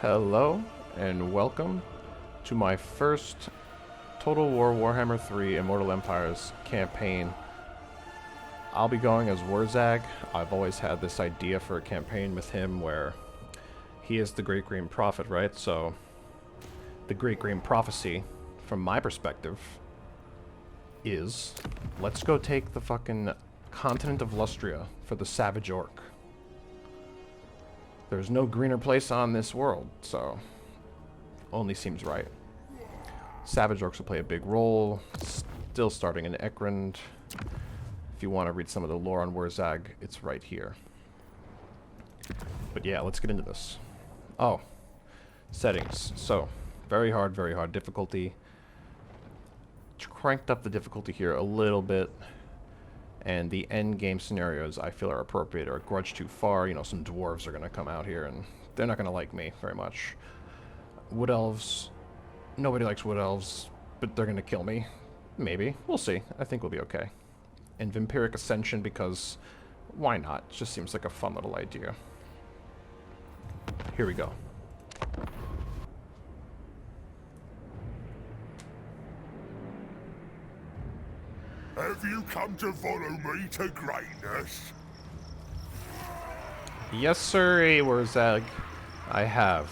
Hello and welcome to my first Total War Warhammer 3 Immortal Empires campaign. I'll be going as Wurrzag. I've always had this idea for a campaign with him where he is the Great Green Prophet, right? So the Great Green Prophecy, from my perspective, is let's go take the fucking continent of Lustria for the Savage Orc. There's no greener place on this world, so only seems right. Savage Orcs will play a big role, still starting in Ekrand. If you want to read some of the lore on Wurrzag, it's right here. But yeah, let's get into this. Oh, settings. So, very hard difficulty. Cranked up the difficulty here a little bit. And the end game scenarios I feel are appropriate or grudge too far. You know, some dwarves are going to come out here and they're not going to like me very much. Wood elves, nobody likes wood elves, but they're going to kill me. Maybe. We'll see. I think we'll be okay. And Vampiric Ascension because why not? It just seems like a fun little idea. Here we go. Have you come to follow me to greatness? Yes, sir, Wurrzag. I have.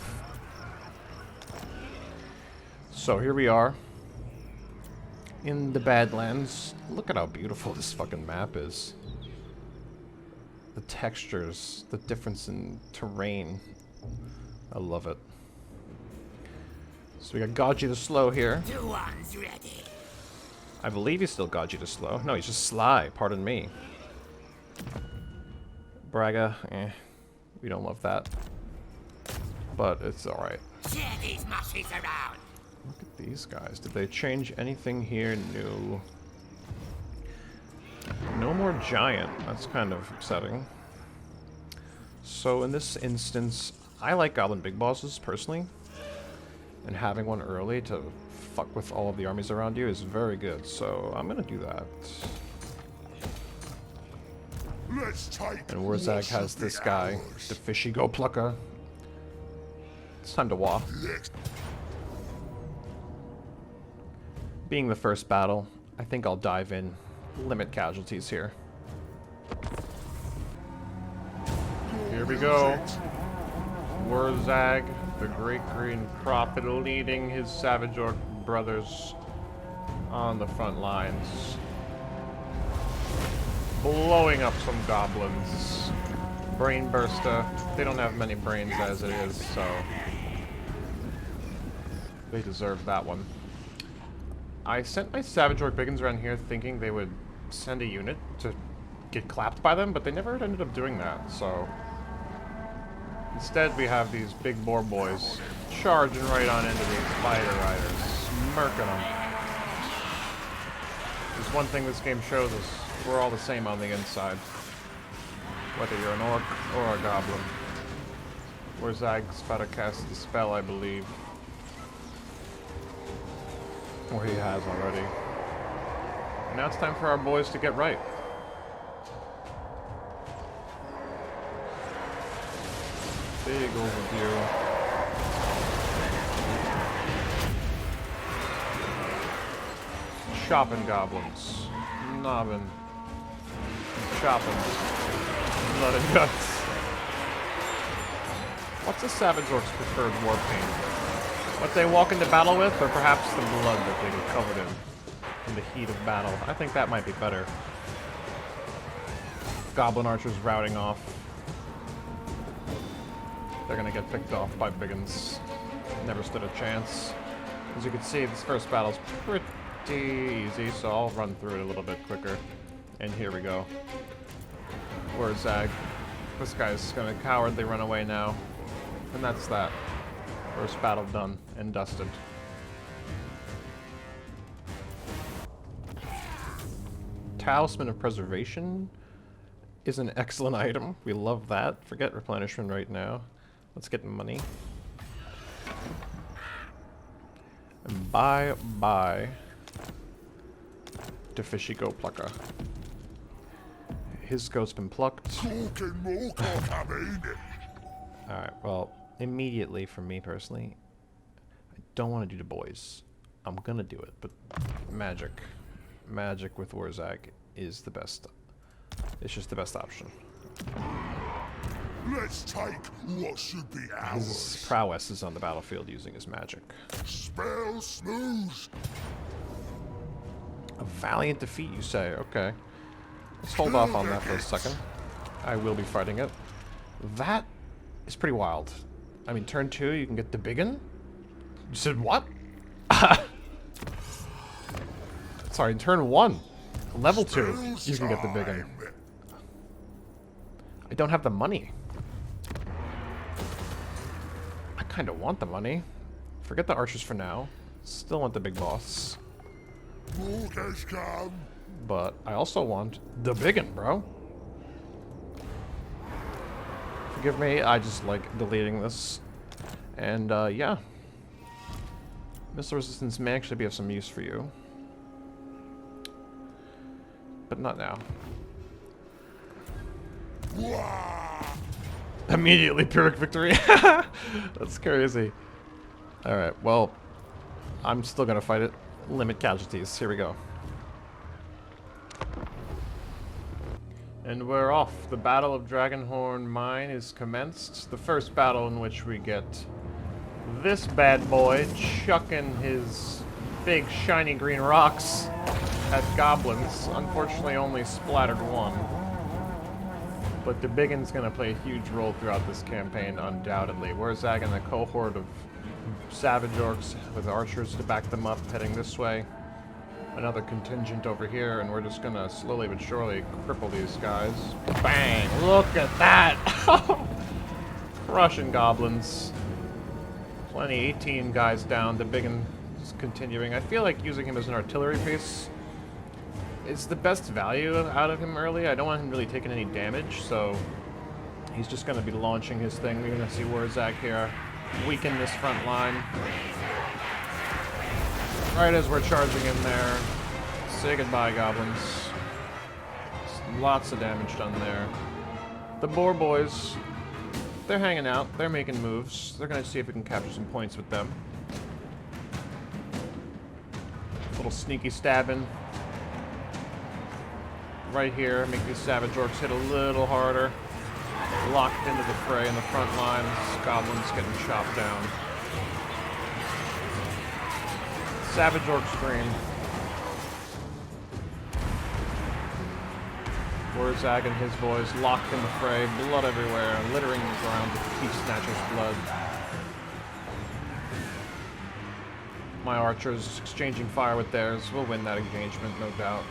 So here we are in the Badlands. Look at how beautiful this fucking map is. The textures, the difference in terrain. I love it. So we got Godji the Slow here. The one's ready. I believe he's still Godji the Slow. No, he's just Sly, pardon me. Braga, we don't love that. But it's alright. Share these mushies around. Look at these guys. Did they change anything here? No. No more giant. That's kind of upsetting. So in this instance, I like Goblin Big Bosses, personally. And having one early to fuck with all of the armies around you is very good, so I'm gonna do that. Let's take And Wurrzag has this guy, the Fishy Go Plucker. It's time to walk. Being the first battle, I think I'll dive in, limit casualties here. Here we go. Wurrzag, the Great Green Prophet, leading his Savage Orc brothers on the front lines. Blowing up some goblins. Brain burster. They don't have many brains as it is, so they deserve that one. I sent my Savage Orc Biggins around here thinking they would send a unit to get clapped by them, but they never ended up doing that, so instead we have these big boar boys charging right on into these fighter riders, smirking them. There's one thing this game shows us, we're all the same on the inside. Whether you're an orc or a goblin. Wurrzag's about to cast the spell, I believe. Or he has already. And now it's time for our boys to get right. Big overview. Chopping goblins. Knobbing. Chopping. Blood and guts. What's a Savage Orc's preferred war paint? What they walk into battle with, or perhaps the blood that they get covered in the heat of battle? I think that might be better. Goblin archers routing off. They're gonna get picked off by Biggins. Never stood a chance. As you can see, this first battle's pretty easy, so I'll run through it a little bit quicker. And here we go. Wurrzag. This guy's gonna cowardly run away now. And that's that. First battle done and dusted. Talisman of Preservation is an excellent item. We love that. Forget replenishment right now. Let's get money. And bye to Fishy Go Plucker. His goat's been plucked. Talking more coming. Alright, well, immediately for me personally, I don't want to do the boys. I'm gonna do it, but magic with Wurrzag is the best. It's just the best option. Let's take what should be His ours. prowess is on the battlefield using his magic. Spell smooth. A valiant defeat, you say? Okay. Let's hold off on that for a second. I will be fighting it. That is pretty wild. I mean, turn 2, you can get the biggin? You said what? Sorry, turn 1. Level 2, you can get the biggin. I don't have the money. I kind of want the money. Forget the archers for now. Still want the big boss. Morgus come. But I also want the biggin, bro. Forgive me, I just like deleting this. And, yeah. Missile resistance may actually be of some use for you. But not now. Immediately Pyrrhic victory. That's crazy. Alright, well, I'm still gonna fight it. Limit casualties. Here we go. And we're off. The Battle of Dragonhorn Mine is commenced. The first battle in which we get this bad boy chucking his big shiny green rocks at goblins. Unfortunately only splattered one. But the biggin's gonna play a huge role throughout this campaign, undoubtedly. Wurrzag and a cohort of Savage Orcs with archers to back them up, heading this way. Another contingent over here, and we're just gonna slowly but surely cripple these guys. Bang! Look at that! Crushing goblins. Plenty, 18 guys down. The biggin is continuing. I feel like using him as an artillery piece is the best value out of him early. I don't want him really taking any damage, so he's just gonna be launching his thing. We're gonna see Wurrzag here weaken this front line. Right as we're charging in there. Say goodbye, goblins. Lots of damage done there. The boar boys, they're hanging out. They're making moves. They're gonna see if we can capture some points with them. Little sneaky stabbing. Right here, make these Savage Orcs hit a little harder. Locked into the fray in the front lines. Goblins getting chopped down. Savage Orcs green. Wurrzag and his boys locked in the fray. Blood everywhere, littering the ground with Teeth Snatcher's blood. My archers exchanging fire with theirs. We'll win that engagement, no doubt.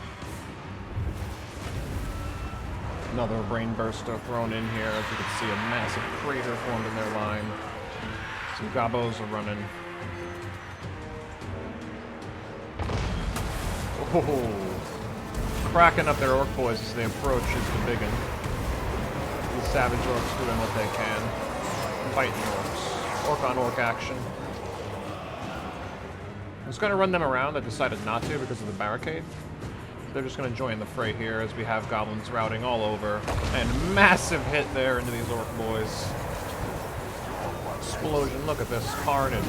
Another brain burster thrown in here. As you can see, a massive crater formed in their line. Some gobos are running. Oh, cracking up their orc boys as they approach is the biggin. The Savage Orcs doing what they can. Fighting orcs. Orc on orc action. I was going to run them around. I decided not to because of the barricade. They're just going to join the fray here as we have goblins routing all over. And massive hit there into these orc boys. Explosion. Look at this carnage.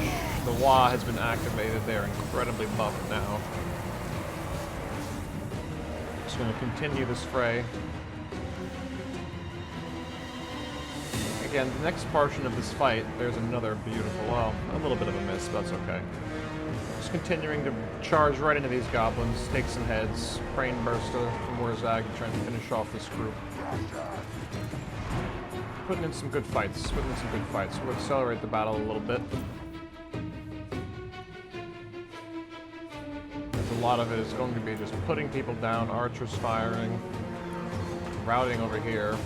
The WAAAAAAGH has been activated. They're incredibly buffed now. Just going to continue this fray. Again, the next portion of this fight, there's another beautiful, well, a little bit of a miss, but that's okay. Just continuing to charge right into these goblins, take some heads. Brain burster from Wurrzag trying to finish off this group. Putting in some good fights. We'll accelerate the battle a little bit. A lot of it is going to be just putting people down, archers firing, routing over here.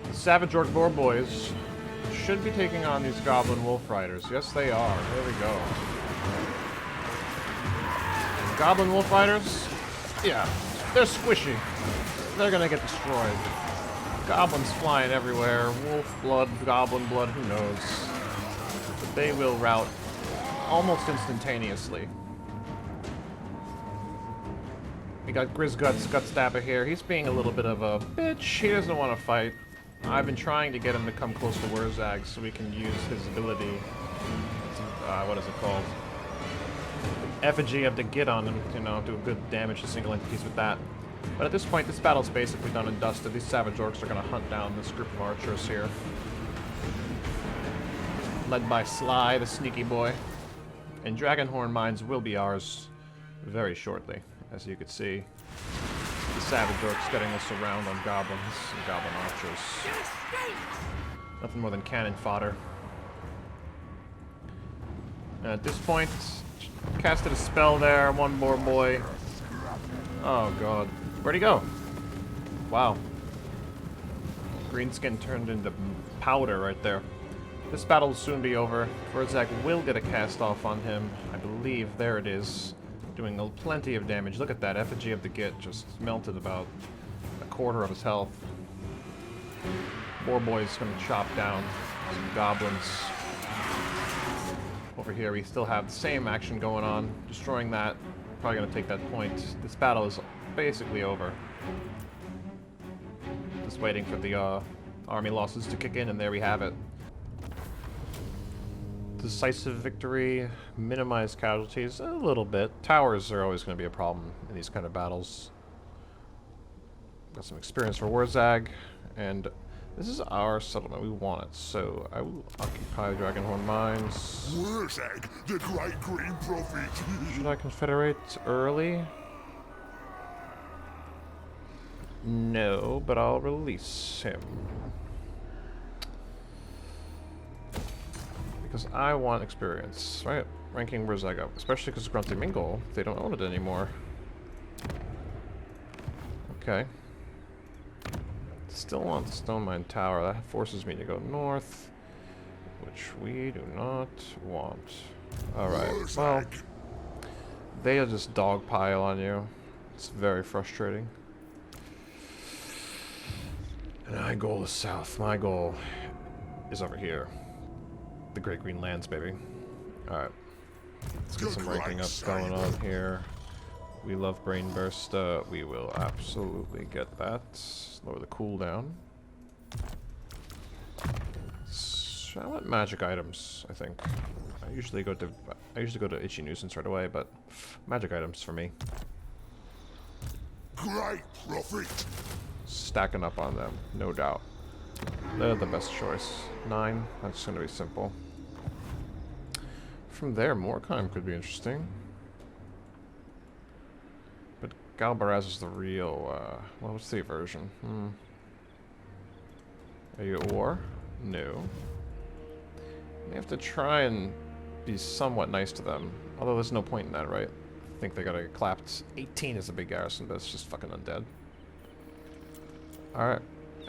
The Savage Orc Boar Boys should be taking on these Goblin Wolf Riders. Yes, they are. There we go. Goblin Wolf Riders? Yeah, they're squishy. They're gonna get destroyed. Goblins flying everywhere. Wolf blood, goblin blood, who knows. But they will rout almost instantaneously. We got Gutstabber here. He's being a little bit of a bitch. He doesn't want to fight. I've been trying to get him to come close to Wurrzag so we can use his ability. What is it called? Effigy of the Git on him, you know, do good damage to single entities with that. But at this point, this battle's basically done and dusted. These Savage Orcs are going to hunt down this group of archers here. Led by Sly, the sneaky boy. And Dragonhorn mines will be ours very shortly, as you can see. The Savage Orcs getting us around on goblins and goblin archers. Nothing more than cannon fodder. And at this point, casted a spell there, one more boy. Oh god. Where'd he go? Wow. Greenskin turned into powder right there. This battle will soon be over. Wurrzag will get a cast off on him. I believe there it is. Doing plenty of damage. Look at that. Effigy of the Git just melted about a quarter of his health. War Boy's gonna chop down some goblins. Over here we still have the same action going on. Destroying that. Probably gonna take that point. This battle is basically over. Just waiting for the army losses to kick in, and there we have it. Decisive victory, minimize casualties a little bit. Towers are always going to be a problem in these kind of battles. Got some experience for Wurrzag, and this is our settlement. We want it, so I will occupy Dragonhorn Mines. Wurrzag, the great green prophet. Should I confederate early? No, but I'll release him. Because I want experience, right? Ranking Wurrzag up, especially because Grunty Mingle, they don't own it anymore. Okay. Still want the Stone Mine Tower. That forces me to go north, which we do not want. Alright, well, they'll just dogpile on you. It's very frustrating. And my goal is south. My goal is over here. The Great Green Lands, baby. Alright. Let's get some ranking up going on here. We love Brain Burst. We will absolutely get that. Lower the cooldown. I want magic items, I think. I usually go to Itchy Nuisance right away, but magic items for me. Great prophet. Stacking up on them, no doubt. They're the best choice. 9, that's gonna be simple. From there, Morglum could be interesting. But Galbaraz is the real, well, what's the version? Are you at war? No. You have to try and be somewhat nice to them. Although there's no point in that, right? I think they gotta get clapped. 18 is a big garrison, but it's just fucking undead. Alright.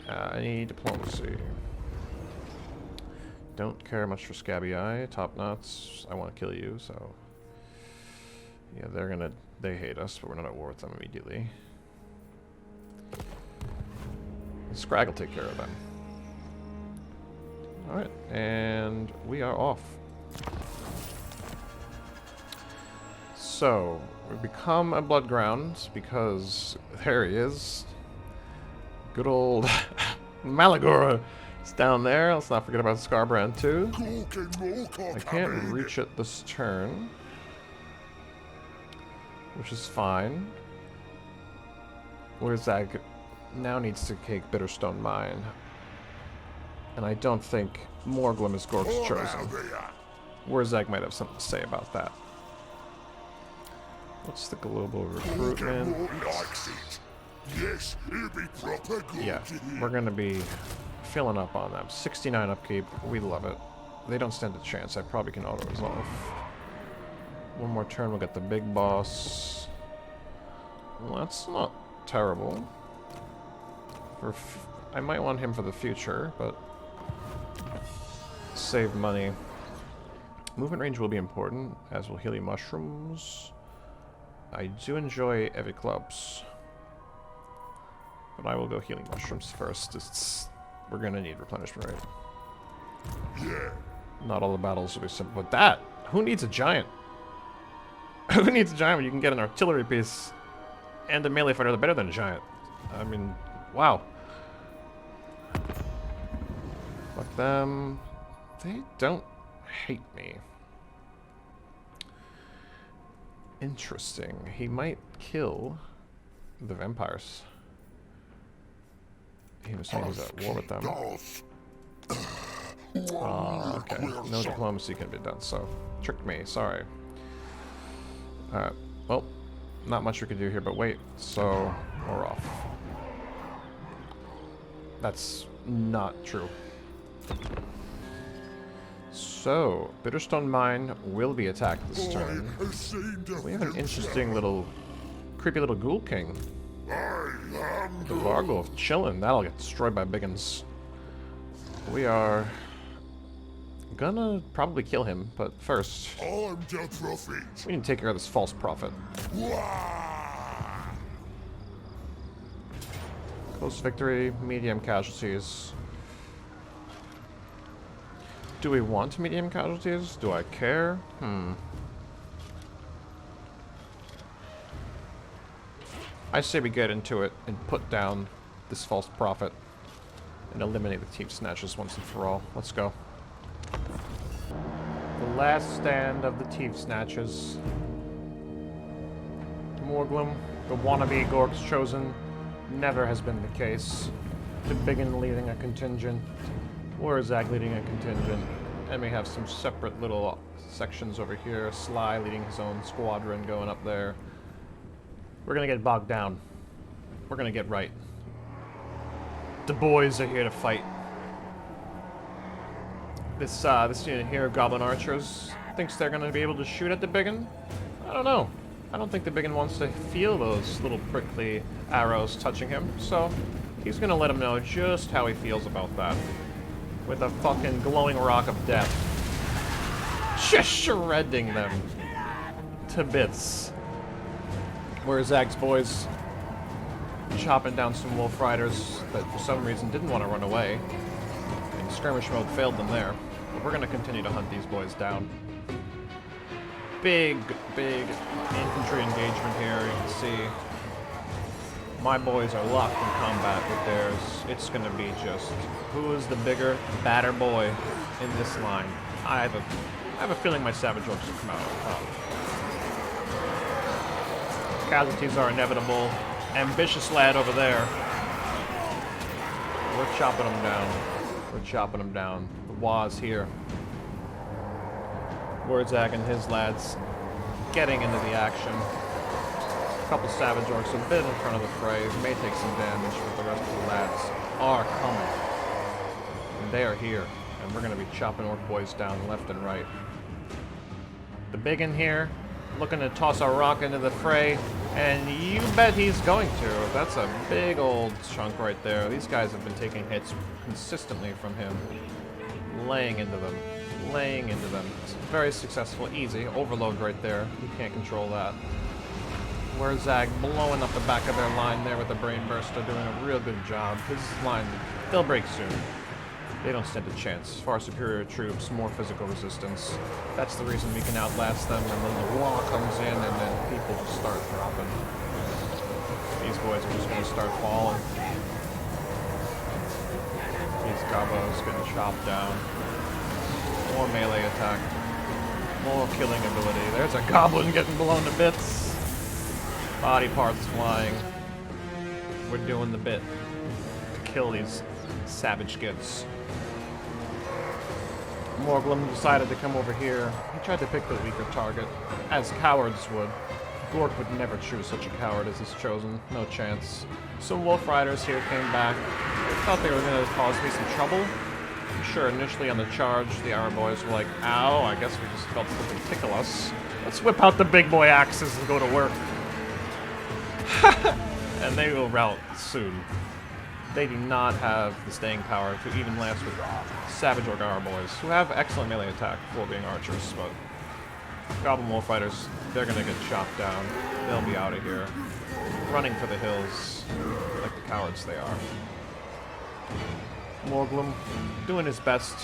I need diplomacy. Don't care much for Scabby Eye. Top Knots. I want to kill you, so... Yeah, they hate us, but we're not at war with them immediately. Scrag will take care of them. Alright, and we are off. So, we've become a blood ground because there he is. Good old Malagor is down there. Let's not forget about Scarbrand too. I can't reach it this turn, which is fine. Wurrzag now needs to take Bitterstone Mine. And I don't think Morglum is Gork's chosen. Wurrzag might have something to say about that. What's the global recruitment? Yes, it'll be proper good. Yeah, we're gonna be filling up on them. 69 upkeep, we love it. They don't stand a chance. I probably can auto-resolve. One more turn, we'll get the big boss. Well, that's not terrible. I might want him for the future, but save money. Movement range will be important, as will Healy Mushrooms. I do enjoy Heavy Clubs. But I will go Healing Mushrooms first. We're gonna need replenishment rate. Yeah. Not all the battles will be simple. But that! Who needs a giant? Who needs a giant when you can get an artillery piece and a melee fighter better than a giant? I mean, wow. them. They don't hate me. Interesting. He might kill the vampires. He was saying he's at war with them. Okay. No diplomacy can be done, so tricked me. Sorry. Alright. Well, not much we can do here, but wait. So, we're off. That's not true. So, Bitterstone Mine will be attacked this turn. We have an interesting little, creepy little Ghoul King. The Vargolf chilling. That'll get destroyed by Biggins. We are gonna probably kill him, but first, we need to take care of this false prophet. Close victory, medium casualties. Do we want medium casualties? Do I care? I say we get into it and put down this false prophet and eliminate the Team Snatchers once and for all. Let's go. The last stand of the Team Snatchers. Morglum, the wannabe Gork's chosen, never has been the case. The Biggin leading a contingent, Wurrzag leading a contingent, and we have some separate little sections over here. Sly leading his own squadron going up there. We're gonna get bogged down. We're gonna get right. The boys are here to fight. This unit here of Goblin Archers thinks they're gonna be able to shoot at the Biggin. I don't know. I don't think the Biggin wants to feel those little prickly arrows touching him, so he's gonna let him know just how he feels about that. With a fucking glowing rock of death. Just shredding them to bits. Wurrzag's boys chopping down some wolf riders that for some reason didn't want to run away. And skirmish mode failed them there. But we're going to continue to hunt these boys down. Big infantry engagement here. You can see my boys are locked in combat with theirs. It's going to be just who is the bigger, badder boy in this line. I have a feeling my Savage Orcs will come out on top. Casualties are inevitable. Ambitious lad over there. We're chopping them down. We're chopping them down. The Waa's here. Wurrzag and his lads getting into the action. A couple Savage Orcs a bit in front of the fray. May take some damage, but the rest of the lads are coming. And they are here. And we're going to be chopping Orc boys down left and right. The Biggin here, looking to toss a rock into the fray, and you bet he's going to. That's a big old chunk right there. These guys have been taking hits consistently from him. Laying into them. Laying into them. It's very successful, easy. Overload right there. You can't control that. Wurrzag blowing up the back of their line there with the Brain Burster, doing a real good job. His line, they'll break soon. They don't stand a chance. Far superior troops, more physical resistance. That's the reason we can outlast them, and then the wall comes in, and then people just start dropping. These boys are just going to start falling. These gobos getting chopped down. More melee attack. More killing ability. There's a goblin getting blown to bits. Body parts flying. We're doing the bit to kill these savage kids. Morglum decided to come over here. He tried to pick the weaker target, as cowards would. Gork would never choose such a coward as his chosen. No chance. Some wolf riders here came back. They thought they were going to cause me some trouble. I'm sure initially on the charge, the Arrow boys were like, ow, I guess we just felt something tickle us. Let's whip out the big boy axes and go to work. And they will rout soon. They do not have the staying power to even last with Savage Orc Arrow boys, who have excellent melee attack for being archers, but Goblin Wolf Fighters, they're gonna get chopped down. They'll be out of here, running for the hills like the cowards they are. Morglum doing his best.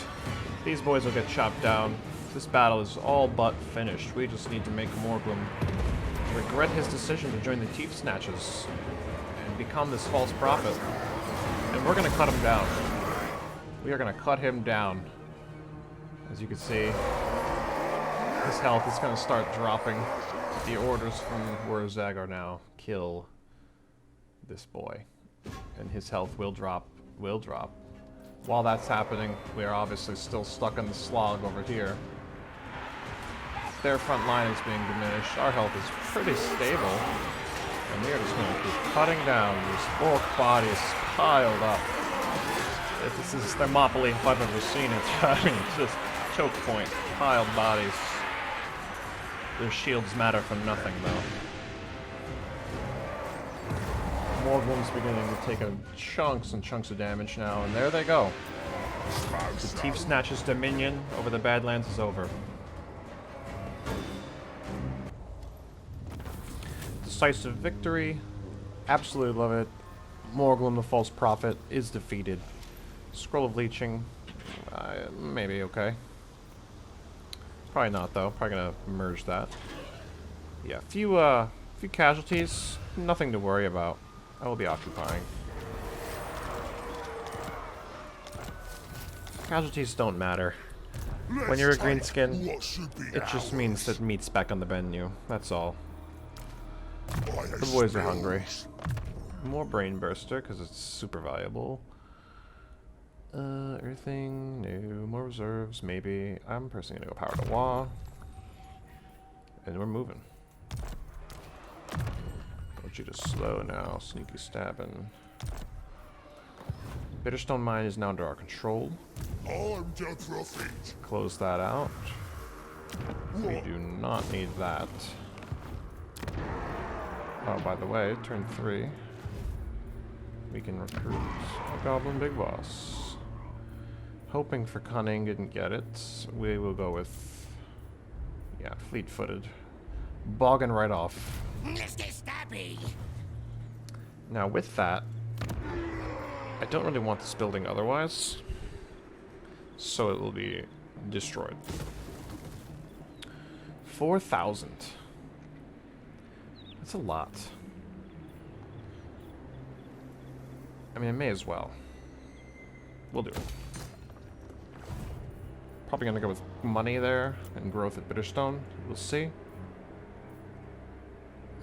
These boys will get chopped down. This battle is all but finished. We just need to make Morglum regret his decision to join the Teeth Snatchers and become this false prophet. And we're gonna cut him down. We are going to cut him down. As you can see, his health is going to start dropping. The orders from Wurrzag are now kill this boy. And his health will drop. While that's happening, we are obviously still stuck in the slog over here. Their front line is being diminished. Our health is pretty stable. And we are just going to keep cutting down these orc bodies piled up. If this is Thermopylae if I've ever seen it. I mean, it's just choke point, piled bodies. Their shields matter for nothing, though. Morglum's beginning to take chunks and chunks of damage now, and there they go. The Thief Snatcher's dominion over the Badlands is over. Decisive victory. Absolutely love it. Morglum, the false prophet, is defeated. Scroll of Leeching. Maybe okay. Probably not, though. Probably gonna merge that. Yeah, few casualties. Nothing to worry about. I will be occupying. Casualties don't matter. When you're a greenskin, it just means that meat's back on the menu. That's all. The boys are hungry. More Brain Burster, because it's super valuable. Everything new. More reserves, maybe. I'm personally gonna go Power to Wah. And we're moving. Want you to slow now. Sneaky stabbing. Bitterstone Mine is now under our control. Close that out. We do not need that. Oh, by the way, turn 3. We can recruit a Goblin Big Boss. Hoping for Cunning, didn't get it. We will go with, yeah, Fleet-footed. Bogging right off. Mr. Stabby! Now with that, I don't really want this building otherwise, so it will be destroyed. 4,000. That's a lot. I mean, I may as well. We'll do it. Probably gonna go with money there and growth at Bitterstone. We'll see.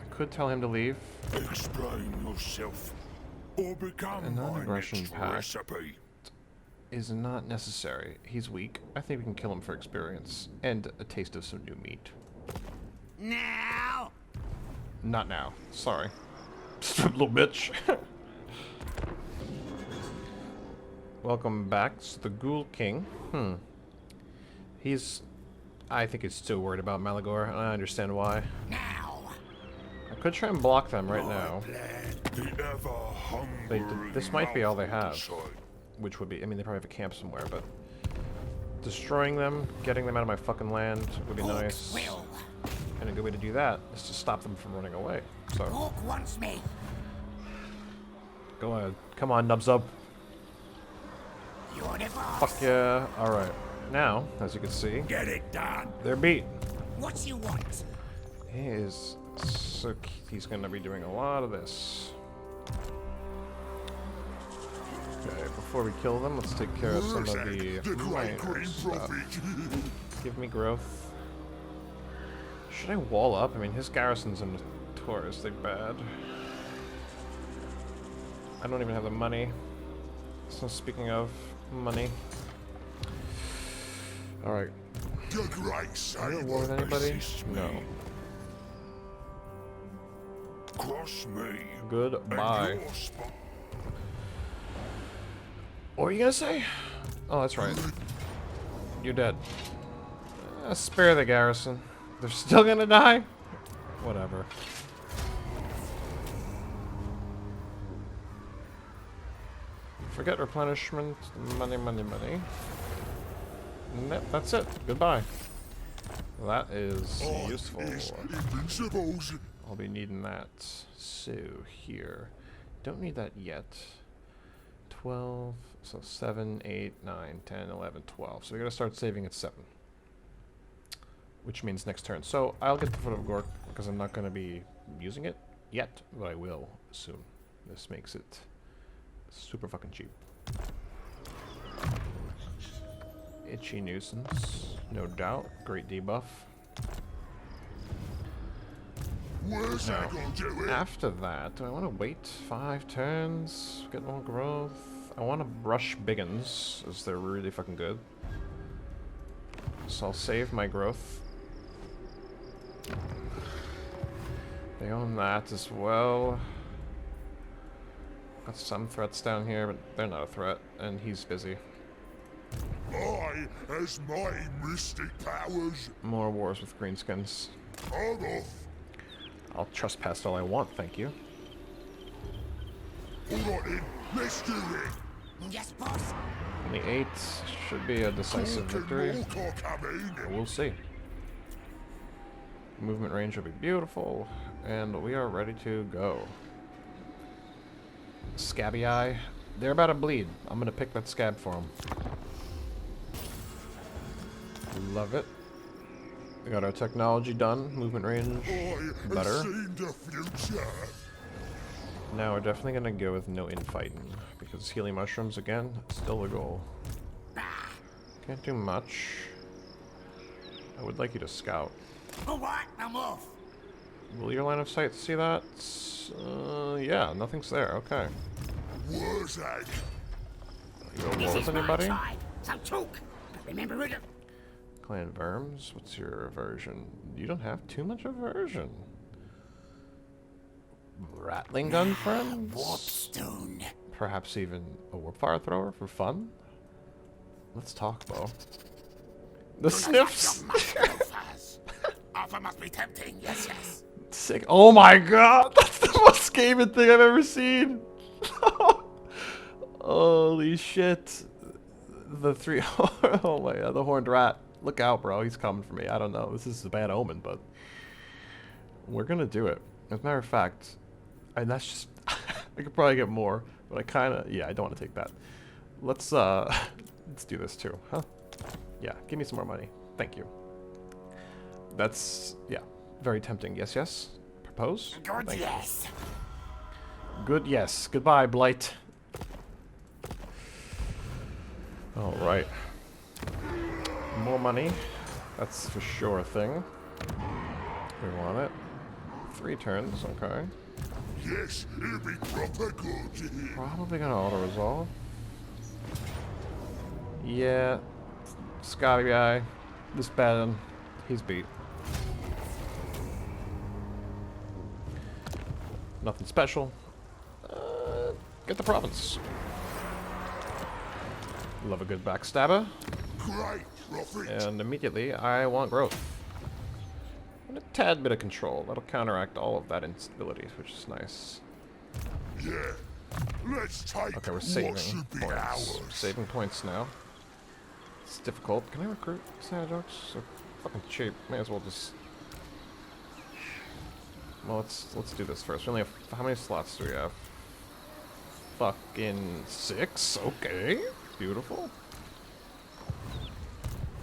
I could tell him to leave. Explain yourself, or become A non-aggression my next pact recipe. is not necessary. He's weak. I think we can kill him for experience and a taste of some new meat. Now! Not now. Sorry. Little bitch. Welcome back to the Ghoul King. I think he's still worried about Malagor, and I understand why. Now! I could try and block them right now. The This might be all they have. mouth Which would be, I mean, they probably have a camp somewhere, but destroying them, getting them out of my fucking land would be nice. Will. And a good way to do that is to stop them from running away. So, Orc wants me. go ahead. Come on, nubs up. You're the boss. Fuck yeah. Alright. Now, as you can see, Get it done. they're beat. What you want? He is so he's gonna be doing a lot of this. Okay, before we kill them, let's take care of some of the Wurrzag, the great minor green stuff. prophet. Give me growth. Should I wall up? I mean, his garrisons are notoriously bad. I don't even have the money. So speaking of money. Alright. The great Are you at war with saber anybody? assists me. No. Cross me. Goodbye. And your spot. What were you gonna say? Oh, that's right. You're dead. Spare the garrison. They're still gonna die? Whatever. Forget replenishment. Money, money, money. Nope, that's it. Goodbye. That is useful. Is invincibles. I'll be needing that. So, here. Don't need that yet. 12. So 7, 8, 9, 10, 11, 12. So we gotta start saving at 7. Which means next turn. So I'll get the Foot of Gork because I'm not gonna be using it yet, but I will soon. This makes it super fucking cheap. Itchy nuisance, no doubt. Great debuff. Wurrzag will do it. After that, do I want to wait 5 turns? Get more growth? I want to rush biggins, as they're really fucking good. So I'll save my growth. They own that as well. Got some threats down here, but they're not a threat, and he's busy. I has my mystic powers. More wars with greenskins. I'm off. I'll trespass all I want, thank you. Alright then, let's do it. Yes, boss. And the 8 should be a decisive victory. Morglum coming. But we'll see. Movement range will be beautiful, and we are ready to go. Scabby Eye. They're about to bleed. I'm gonna pick that scab for them. Love it. We got our technology done. Movement range I better. have seen the future. Now we're definitely gonna go with no infighting, because healing mushrooms again, still the goal. Can't do much. I would like you to scout. For what? I'm off. Will your line of sight see that? Yeah, nothing's there. Okay. Wurrzag. You go This war is with my anybody? tribe. So talk. But remember it. Clan Verms, what's your aversion? You don't have too much aversion. Rattling gun friends? Warpstone. Perhaps even a warp fire thrower for fun? Let's talk, Bo. The sniffs! Offer must be tempting. Yes, yes. Sick. Oh my god! That's the most gaming thing I've ever seen! Holy shit. The 3... oh my god, the horned rat. Look out, bro. He's coming for me. I don't know. This is a bad omen, but... we're gonna do it. As a matter of fact... and that's just... I could probably get more, but I kinda... yeah, I don't want to take that. Let's, let's do this too, huh? Yeah, give me some more money. Thank you. That's... yeah. Very tempting. Yes, yes? Propose? Good, Thank you. yes. Good, yes. Goodbye, Blight. Alright. More money. That's for sure a thing. We want it. 3 turns, okay. Yes, it'll be proper good. Probably gonna auto-resolve. Yeah. Scotty guy. This bad. He's beat. Nothing special. Get the province. Love a good backstabber. Great profit. And immediately, I want growth. And a tad bit of control. That'll counteract all of that instability, which is nice. Yeah. Let's take Okay, we're what saving should be points. ours. Saving points now. It's difficult. Can I recruit Savage Orcs? They're fucking cheap. May as well just... well, let's do this first. We only have... how many slots do we have? Fucking 6? Okay. Beautiful.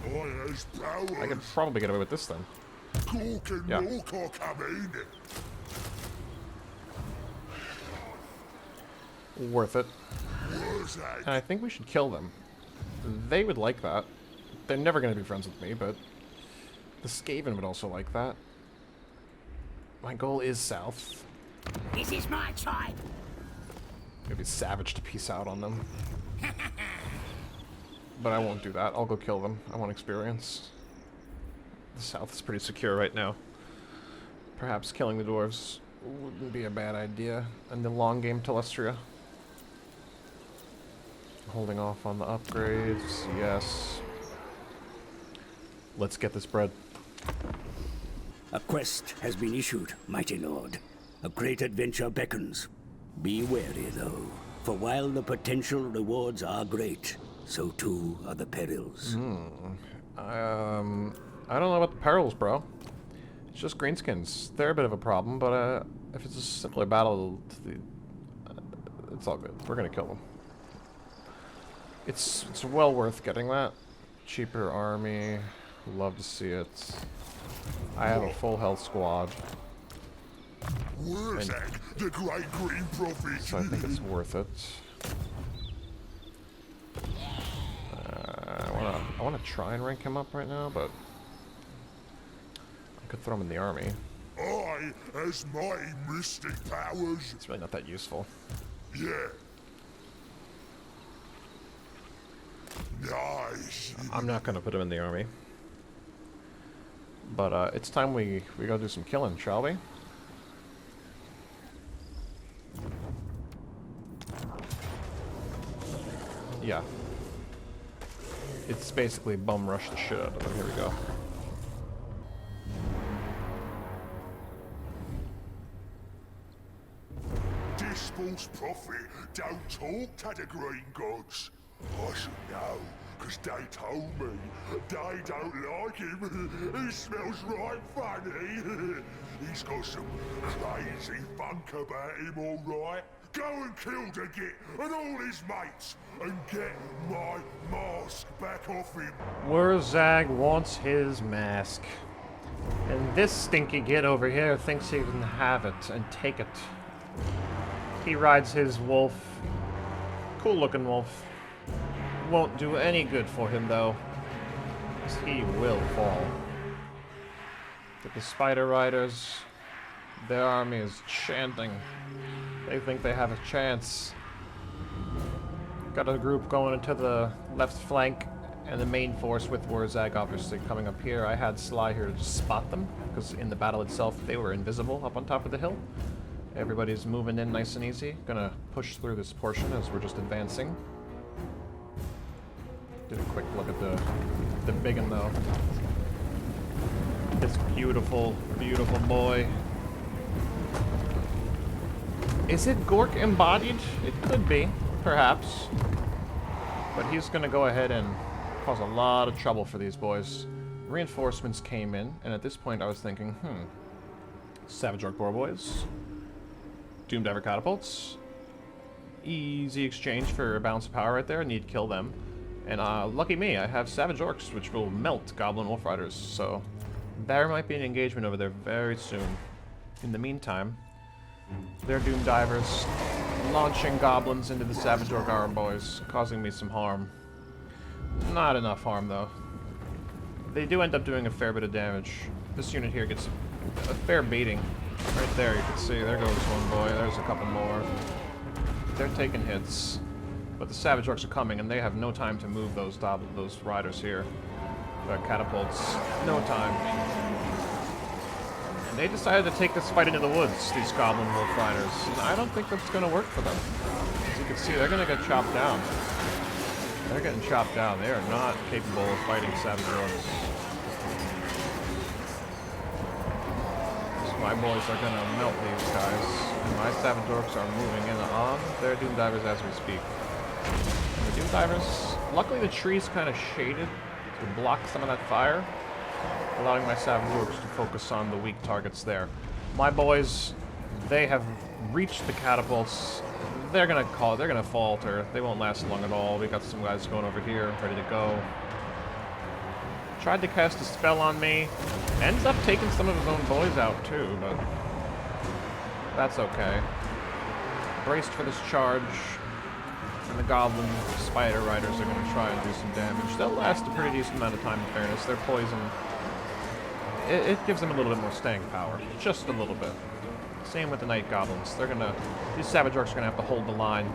I has powers. I could probably get away with this then. Cork and Yeah. Morglum coming. Worth it. Wurrzag. And I think we should kill them. They would like that. They're never going to be friends with me, but the Skaven would also like that. My goal is south. This is my tribe. It'd be savage to peace out on them. But I won't do that. I'll go kill them. I want experience. The south is pretty secure right now. Perhaps killing the dwarves wouldn't be a bad idea. And the long game to Lustria. Holding off on the upgrades. Yes. Let's get this bread. A quest has been issued, mighty lord. A great adventure beckons. Be wary, though, for while the potential rewards are great, so too are the perils. I don't know about the perils, bro. It's just greenskins. They're a bit of a problem, but if it's a simpler battle, it's all good. We're gonna kill them. It's well worth getting that. Cheaper army. Love to see it. I have a full health squad, Wurrzag, the great green prophet. so I think it's worth it. I want to try and rank him up right now, but I could throw him in the army. I, as mighty mystic powers. It's really not that useful. Yeah. Nice. I'm not gonna put him in the army. But it's time we go do some killing, shall we? Yeah. It's basically bum rush the shit out of them. Here we go. This prophet don't talk to the green gods. I should know, 'cause they told me they don't like him. He smells right funny. He's got some crazy funk about him, alright. Go and kill the git and all his mates and get my mask back off him. Wurrzag wants his mask. And this stinky git over here thinks he can have it and take it. He rides his wolf. Cool looking wolf. Won't do any good for him though. 'Cause he will fall. But the spider riders, their army is chanting. They think they have a chance. Got a group going into the left flank and the main force with Wurrzag obviously coming up here. I had Sly here to spot them because in the battle itself they were invisible up on top of the hill. Everybody's moving in nice and easy. Gonna push through this portion as we're just advancing. Did a quick look at the biggin though. This beautiful, beautiful boy. Is it Gork embodied? It could be, perhaps. But he's gonna go ahead and cause a lot of trouble for these boys. Reinforcements came in, and at this point I was thinking, Savage Orc boar boys. Doom Diver catapults. Easy exchange for a balance of power right there. Need to kill them. And lucky me, I have Savage Orcs, which will melt Goblin Wolf Riders. So there might be an engagement over there very soon. In the meantime, they're Doom Divers launching goblins into the Savage Orc armor boys, causing me some harm. Not enough harm though. They do end up doing a fair bit of damage. This unit here gets a fair beating. Right there, you can see, there goes one boy, there's a couple more. They're taking hits. But the Savage Orcs are coming, and they have no time to move those riders here. Catapults, no time. And they decided to take this fight into the woods, these Goblin Wolf Riders. And I don't think that's going to work for them. As you can see, they're going to get chopped down. They're getting chopped down. They are not capable of fighting Savage Orcs. So my boys are going to melt these guys. And my Savage Orcs are moving in on their Doom Divers as we speak. And the Doom Divers, luckily the tree's kind of shaded to block some of that fire, allowing my Savage Orcs to focus on the weak targets there. My boys, they have reached the catapults. They're gonna falter. They won't last long at all. We got some guys going over here, ready to go. Tried to cast a spell on me. Ends up taking some of his own boys out too, but that's okay. Braced for this charge. And the Goblin Spider Riders are going to try and do some damage. They'll last a pretty decent amount of time, in fairness. Their poison, it gives them a little bit more staying power. Just a little bit. Same with the Night Goblins. These Savage Orcs are going to have to hold the line.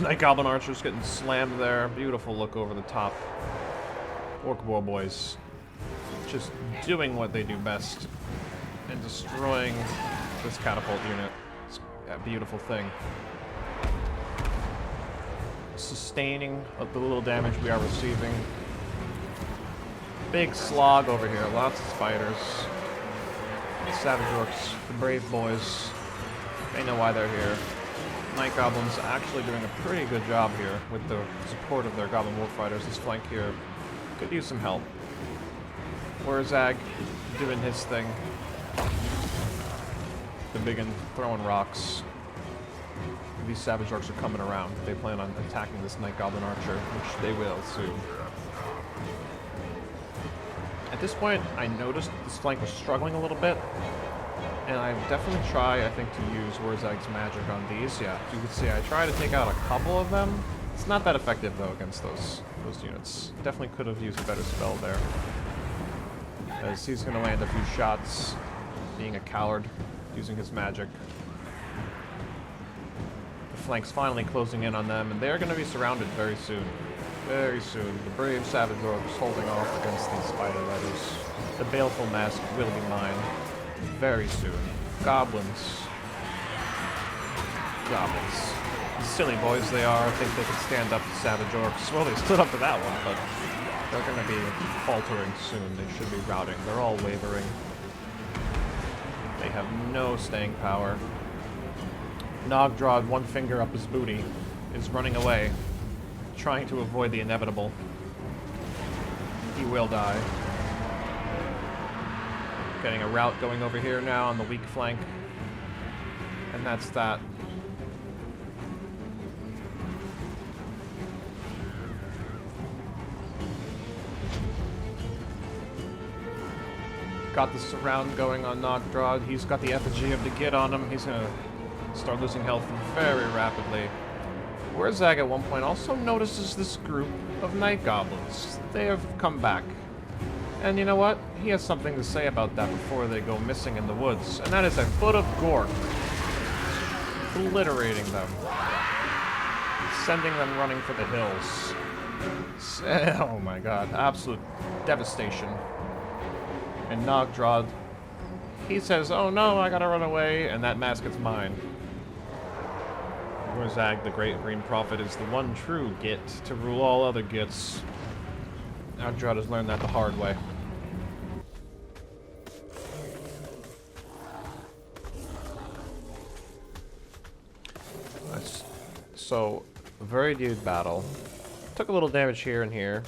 Night Goblin Archers getting slammed there. Beautiful look over the top. Orc Boar Boys just doing what they do best. And destroying this catapult unit. It's a beautiful thing. Sustaining of the little damage we are receiving. Big slog over here, lots of spiders. The Savage Orcs, the brave boys, they know why they're here. Night Goblins actually doing a pretty good job here with the support of their Goblin Wolf Riders. This flank here could use some help. Wurrzag doing his thing. The biggin throwing rocks. These Savage Orcs are coming around. They plan on attacking this Night Goblin Archer, which they will soon. At this point, I noticed that this flank was struggling a little bit, and I definitely try, I think, to use Wurrzag's magic on these. Yeah, you can see I try to take out a couple of them. It's not that effective though against those units. Definitely could have used a better spell there. As he's gonna land a few shots, being a coward, using his magic. The flank's finally closing in on them, and they're gonna be surrounded very soon. Very soon. The brave Savage Orcs holding off against these spider letters. The baleful mask will be mine. Very soon. Goblins. Goblins. The silly boys they are, think they can stand up to Savage Orcs. Well, they stood up to that one, but they're going to be faltering soon. They should be routing. They're all wavering. They have no staying power. Nogdrad, one finger up his booty, is running away, trying to avoid the inevitable. He will die. Getting a rout going over here now on the weak flank. And that's that. Got the surround going on Nogdrad. He's got the effigy of the Git on him. He's gonna start losing health very rapidly. Wurrzag at one point also notices this group of night goblins. They have come back. And you know what? He has something to say about that before they go missing in the woods. And that is a foot of Gork. Obliterating them. Sending them running for the hills. Oh my god. Absolute devastation. And Nogdrad, he says, oh no, I gotta run away, and that mask is mine. Wurrzag, the great green prophet, is the one true Git to rule all other Gits. Nogdrad has learned that the hard way. Nice. So, very dude battle. Took a little damage here and here.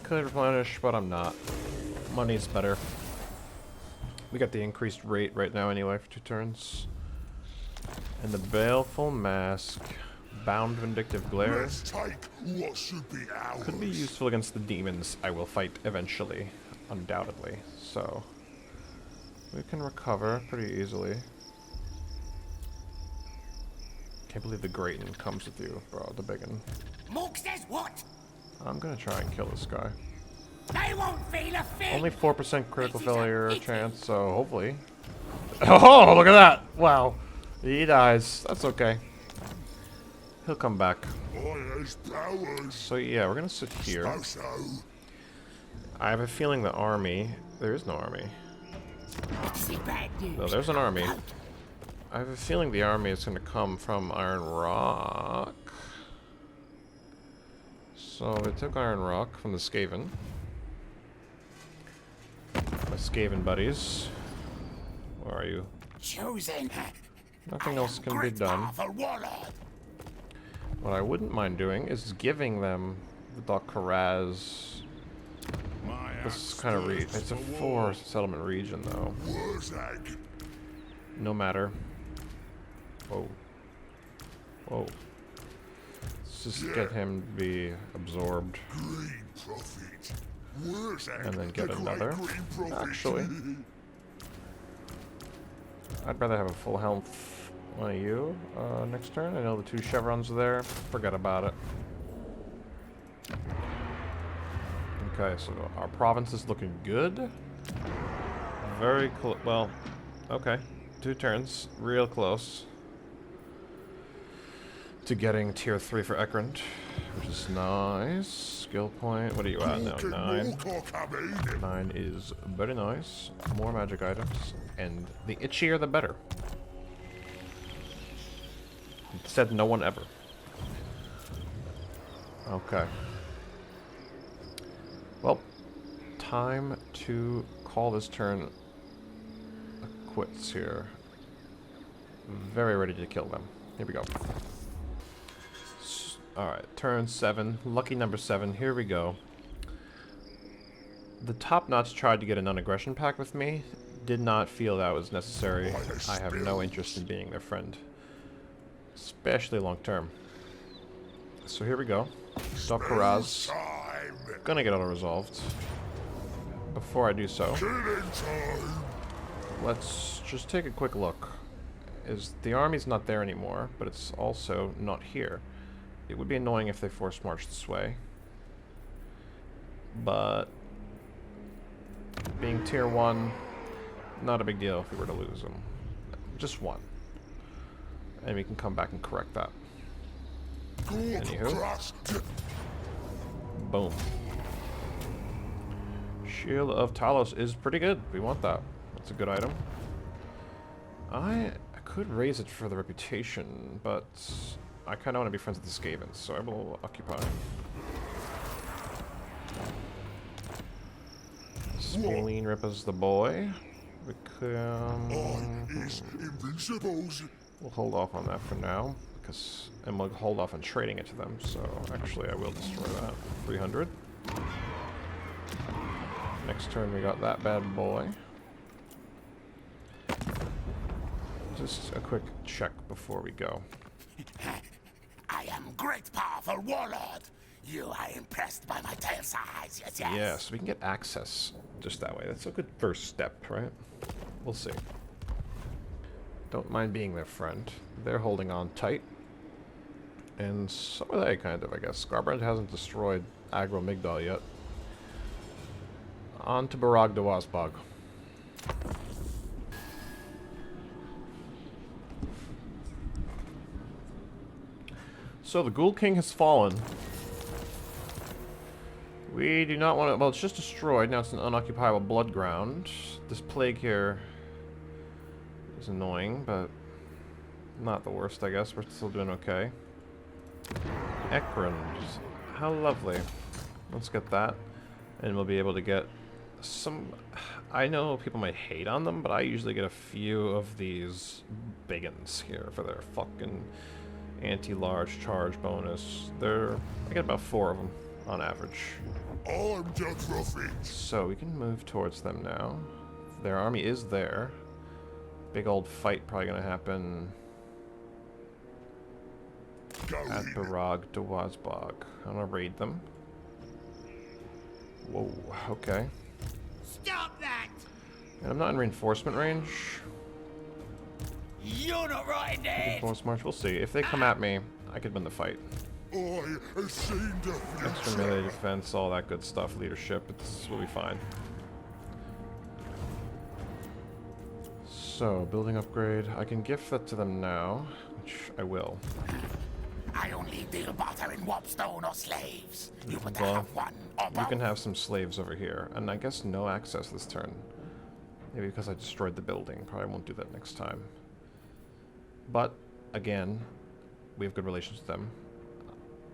Could replenish, but I'm not. Money's better. We got the increased rate right now anyway for 2 turns. And the baleful mask, bound vindictive glare, Let's take what should be ours. could be useful against the demons I will fight eventually, undoubtedly. So we can recover pretty easily. Can't believe the Grayton comes with you, bro. The biggin. Morg says what? I'm gonna try and kill this guy. They won't feel a thing. Only 4% critical failure chance, so hopefully. Oh, look at that! Wow. He dies. That's okay. He'll come back. His powers. So yeah, we're gonna sit here. So. I have a feeling the army... There is no army. This is bad news. No, there's an army. I have a feeling the army is gonna come from Iron Rock. So they took Iron Rock from the Skaven. My Skaven buddies. Where are you? Chosen. Nothing else can be done. What I wouldn't mind doing is giving them the Dokkaraz. This kind of it's a 4 settlement region though. Wurrzag. No matter. Whoa. Whoa. Let's just get him to be absorbed. Green prophet. Wurrzag. And then get the great another. green prophet. Actually. I'd rather have a full health one of you next turn. I know the 2 chevrons are there. Forget about it. Okay, so our province is looking good. Very close. Well, okay. 2 turns. Real close to getting tier 3 for Ekrund, which is nice. Skill point. What are you at now? 9. 9 is very nice. More magic items. And the itchier the better. Said no one ever. Okay. Well, time to call this turn quits here. Very ready to kill them. Here we go. Alright, turn 7. Lucky number 7. Here we go. The top-notch tried to get a non-aggression pact with me. Did not feel that was necessary. I have no interest in being their friend. Especially long-term. So here we go. Dokkaraz. Gonna get auto-resolved. Before I do so, let's just take a quick look. The army's not there anymore, but it's also not here. it would be annoying if they force march this way. But being tier 1, not a big deal if we were to lose them. Just one. And we can come back and correct that. Anywho. Boom. Shield of Talos is pretty good. We want that. That's a good item. I could raise it for the reputation, but I kind of want to be friends with the Skavens, so I will occupy. Spleen Ripper's the boy. We can... We'll hold off on that for now, and we'll hold off on trading it to them, so actually I will destroy that. 300. Next turn we got that bad boy. Just a quick check before we go. I am great powerful warlord. You are impressed by my tail size, yes, yes. Yeah, so we can get access just that way. That's a good first step, right? We'll see. Don't mind being their friend. They're holding on tight. And so are they, kind of, I guess. Scarbrand hasn't destroyed Aggro Migdal yet. On to Wurrzag de Wasbog. So the Ghoul King has fallen. We do not want to... Well, it's just destroyed. Now it's an unoccupiable blood ground. This plague here is annoying, but not the worst, I guess. We're still doing okay. Ekrund. How lovely. Let's get that. And we'll be able to get some... I know people might hate on them, but I usually get a few of these biggins here for their fucking anti-large charge bonus. I get about 4 of them on average. I'm the prophet. So we can move towards them now. Their army is there. Big old fight probably gonna happen at Wurrzag de Wasbog. I'm gonna raid them. Whoa, okay. Stop that! And I'm not in reinforcement range. You're not right, Ned! Force march, we'll see. If they come at me, I could win the fight. I have seen the Extra future. melee defense, all that good stuff, leadership, we'll be fine. So, building upgrade. I can gift that to them now, which I will. I only deal barter in warpstone or slaves. You would Well, have one or You both. can have some slaves over here, and I guess no access this turn. Maybe because I destroyed the building. Probably won't do that next time. But, again, we have good relations with them.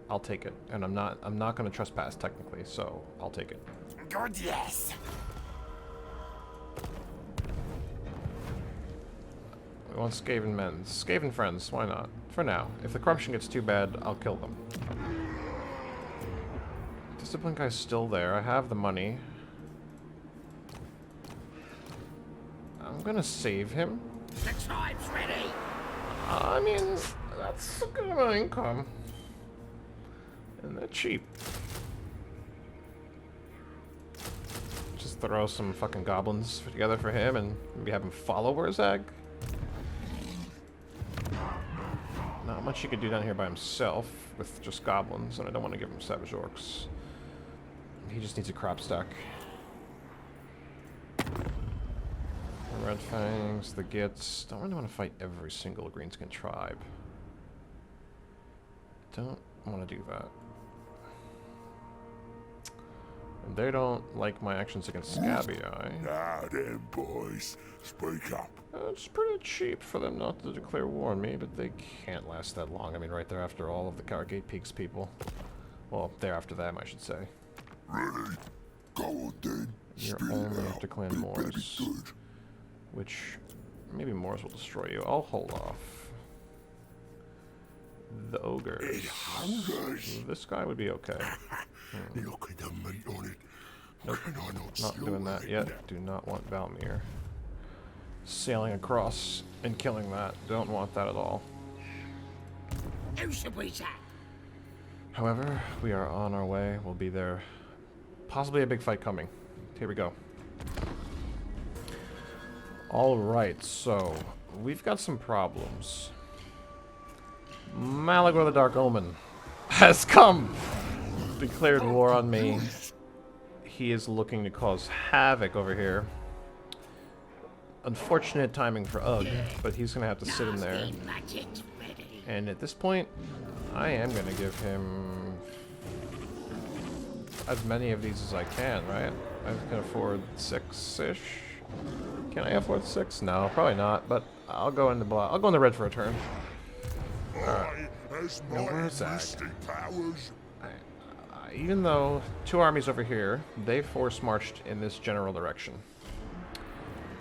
I'll take it, and I'm not going to trespass technically, so I'll take it. Good, yes. We want Skaven men. Skaven friends, why not? For now. If the corruption gets too bad, I'll kill them. Discipline guy's still there. I have the money. I'm gonna save him. The tribe's ready. I mean, that's a good amount of income. And they're cheap. Just throw some fucking goblins together for him and maybe have him follow Wurrzag. Not much he could do down here by himself with just goblins, and I don't want to give him Savage Orcs. He just needs a crop stack. The Red Fangs, the Gits. Don't really want to fight every single Greenskin tribe. Don't want to do that. And they don't like my actions against Scabby Eye. Now then, boys, speak up. It's pretty cheap for them not to declare war on me, but they can't last that long. I mean, right there after all of the Cargate Peaks people. Well, there after them, I should say. Really? Go on then. You're Spit only it after out. Clan Be Moors. very good. Which, maybe Moors will destroy you. I'll hold off. The Ogres. It hungers. This guy would be okay. Look at the meat on it. Nope. Can I not Not doing that slaughter yet. it? Do not want Valmir sailing across and killing that. Don't want that at all. Who should we say? However, we are on our way. We'll be there. Possibly a big fight coming. Here we go. Alright, so we've got some problems. Malagor the Dark Omen. has come, declared war on me. He is looking to cause havoc over here. Unfortunate timing for Ugg, but he's gonna have to sit in there. And at this point, I am gonna give him as many of these as I can, right? I can afford 6-ish. Can I afford 6? No, probably not. But I'll go in the black. I'll go in the red for a turn. No Wurrzag. Even though 2 armies over here, they force marched in this general direction.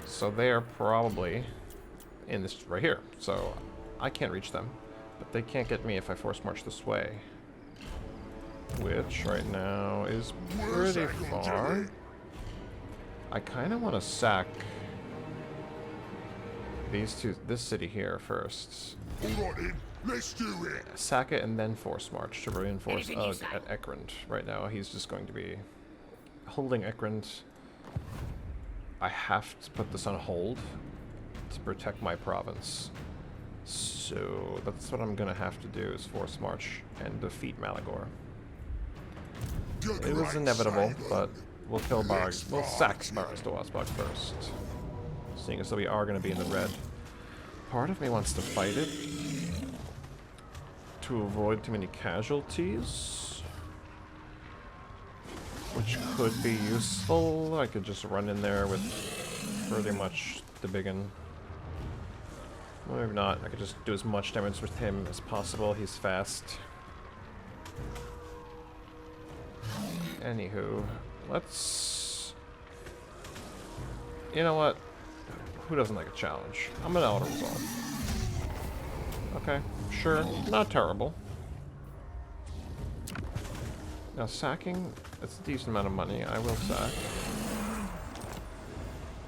So they are probably in this right here. So I can't reach them. But they can't get me if I force march this way. Which right now is pretty far. I kind of want to sack this city here first. Let's do it. Sack it and then force march to reinforce Ugg at Ekrund. Right now he's just going to be holding Ekrund. I have to put this on hold to protect my province. So that's what I'm gonna have to do, is force march and defeat Malagor. It was inevitable, but we'll kill Bargs. We'll sack Bargs to Wurrzag first. Seeing as though we are gonna be in the red. Part of me wants to fight it to avoid too many casualties, which could be useful. I could just run in there with pretty much the biggin. Well, maybe not. I could just do as much damage with him as possible. He's fast. Anywho, let's... You know what? Who doesn't like a challenge? I'm gonna auto-resolve. Okay, sure. Not terrible. Now, sacking, it's a decent amount of money. I will sack.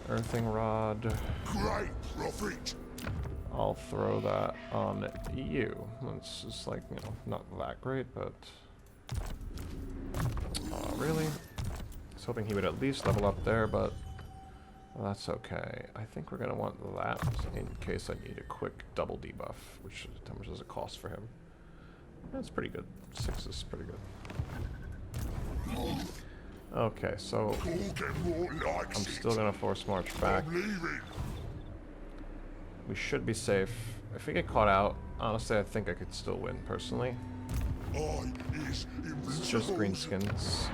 Earthing Rod. Great profit. I'll throw that on you. It's just like, you know, not that great, but... really? I was hoping he would at least level up there, but... Well, that's okay. I think we're going to want that in case I need a quick double debuff, which how much does it cost for him? That's pretty good. 6 is pretty good. Okay, so I'm still going to force march back. We should be safe. If we get caught out, honestly, I think I could still win, personally. It's just greenskins.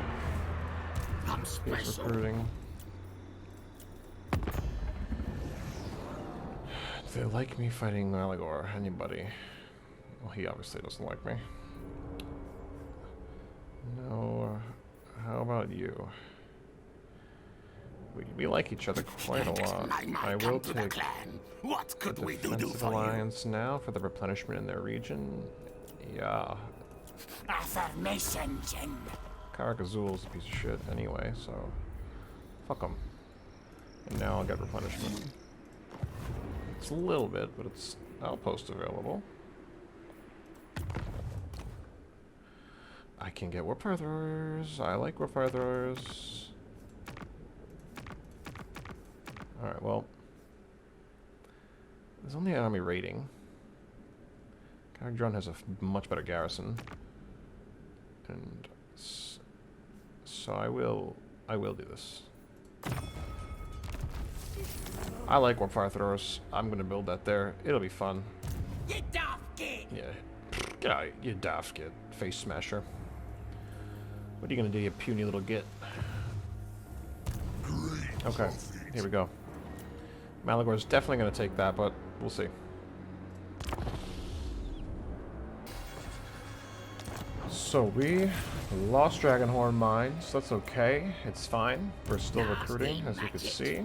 He's recruiting. Do they like me fighting Malagor? Anybody? Well, he obviously doesn't like me. No. How about you? We like each other quite a lot. I will take the defensive alliance now for the replenishment in their region. Yeah. Affirmation, Jin. Karakazul's a piece of shit anyway, so fuck him. And now I'll get replenishment. It's a little bit, but it's outpost available. I can get warfire throwers. I like warfire throwers. Alright, well. There's only an army rating. Karakdron has a much better garrison. And so I will do this. I like warfire throwers. I'm gonna build that there. It'll be fun. You daft kid. Yeah. Get out, you daft kid. Face smasher. What are you gonna do, you puny little git? Okay, here we go. Malagor's definitely gonna take that, but we'll see. So we lost Dragonhorn mines. That's okay. It's fine. We're still recruiting, as you can see.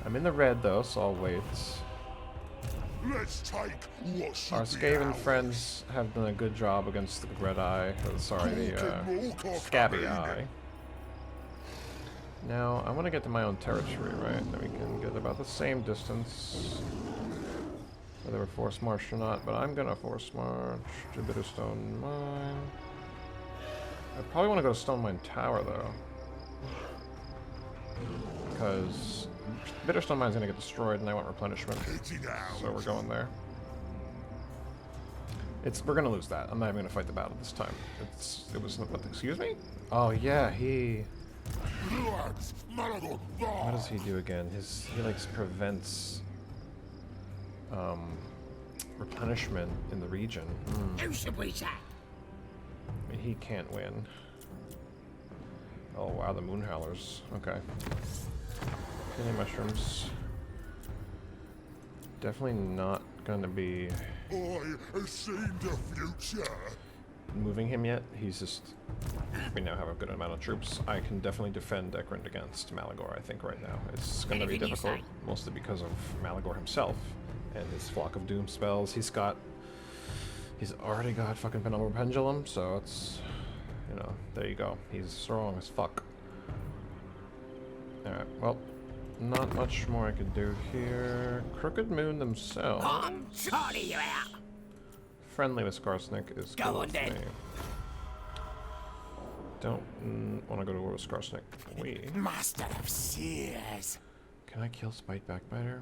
I'm in the red though, so I'll wait. Let's take what should Our be Skaven ours. friends have done a good job against the Red Eye. Sorry, the Scabby Eye. Now, I want to get to my own territory, right? Then we can get about the same distance. Whether we're force marched or not, but I'm gonna force march to Bitterstone Mine. I probably want to go to Stone Mine Tower though, because Bitterstone Mine's gonna get destroyed, and I want replenishment. So we're going there. We're gonna lose that. I'm not even gonna fight the battle this time. Excuse me? Oh yeah, Malagor, what does he do again? He like prevents replenishment in the region. Who should we say? I mean, he can't win. Oh wow, the moon howlers. Okay. Killing mushrooms. Definitely not gonna be I have seen the future. moving him yet. He's just... We now have a good amount of troops. I can definitely defend Ekrund against Malagor, I think, right now. It's gonna be difficult, mostly because of Malagor himself and his Flock of Doom spells. He's already got fucking Penumbral Pendulum, so it's... You know, there you go. He's strong as fuck. Alright, well, not much more I could do here. Crooked Moon themselves. I'm sorry you out. Friendly with Skarsnik is Go cool on with then. me. Don't want to go to war with Skarsnik. Wait. Master of Seers. Can I kill Spite Backbiter?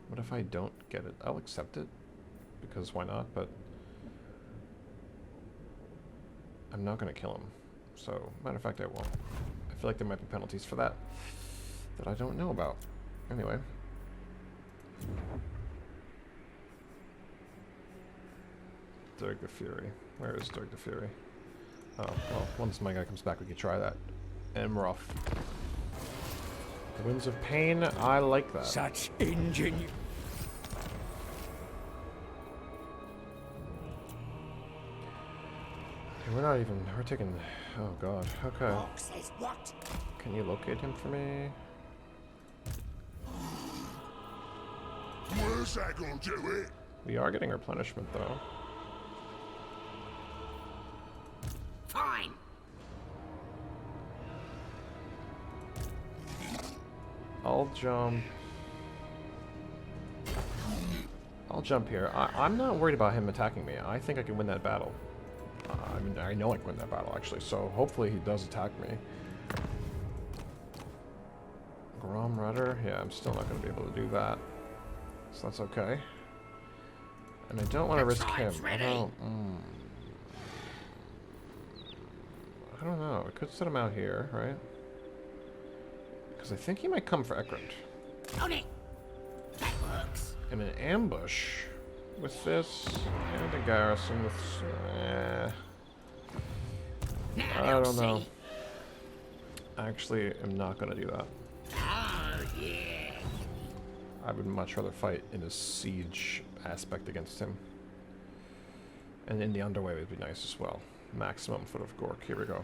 What if I don't get it? I'll accept it. Because why not? But I'm not going to kill him. So, matter of fact, I won't. I feel like there might be penalties for that I don't know about. Anyway. Dirk the Fury. Where is Dirk the Fury? Oh, well, once my guy comes back, we can try that. And we're off. The Winds of Pain, I like that. Such ingenuity. We're taking, oh god, okay. Orc says what? Can you locate him for me? Wurrzag will do it. We are getting replenishment though. Fine. I'll jump here. I'm not worried about him attacking me. I think I can win that battle. I mean, I know I can win that battle actually, so hopefully he does attack me. Grom Rudder? Yeah, I'm still not going to be able to do that. So that's okay. And I don't want to risk him. I don't know. I could set him out here, right? Because I think he might come for Ekrund. On it. That works. In an ambush with this and a garrison with... Now I you'll don't know. see. I actually am not going to do that. Oh, yeah. I would much rather fight in a siege aspect against him. And in the underway would be nice as well. Maximum foot of Gork. Here we go.